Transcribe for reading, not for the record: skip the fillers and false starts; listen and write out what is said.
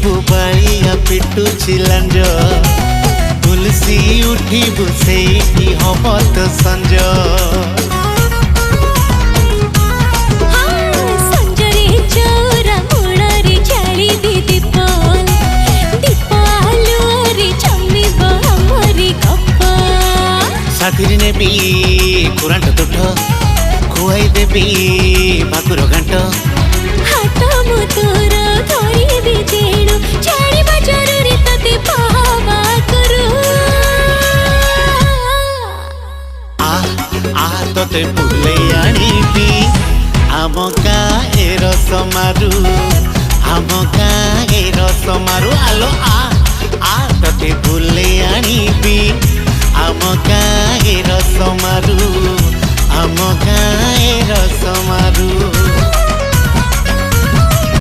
बुबाइया पिटू चिलंज तुलसी उठी बुसेई हम तो संज साथी नेबी कुरांट तुठ खुआई देबी भाकुर घाट हाथ मुतुर धरिबी जेणु छाड़िबा जरूरी तते पावा करू आ तते बुले आनिबी आम गाए रसमारू आम गाए रसमारू आलो आ तते बुले आनिबी आम गाए रसमारू आम गाए रसमारू।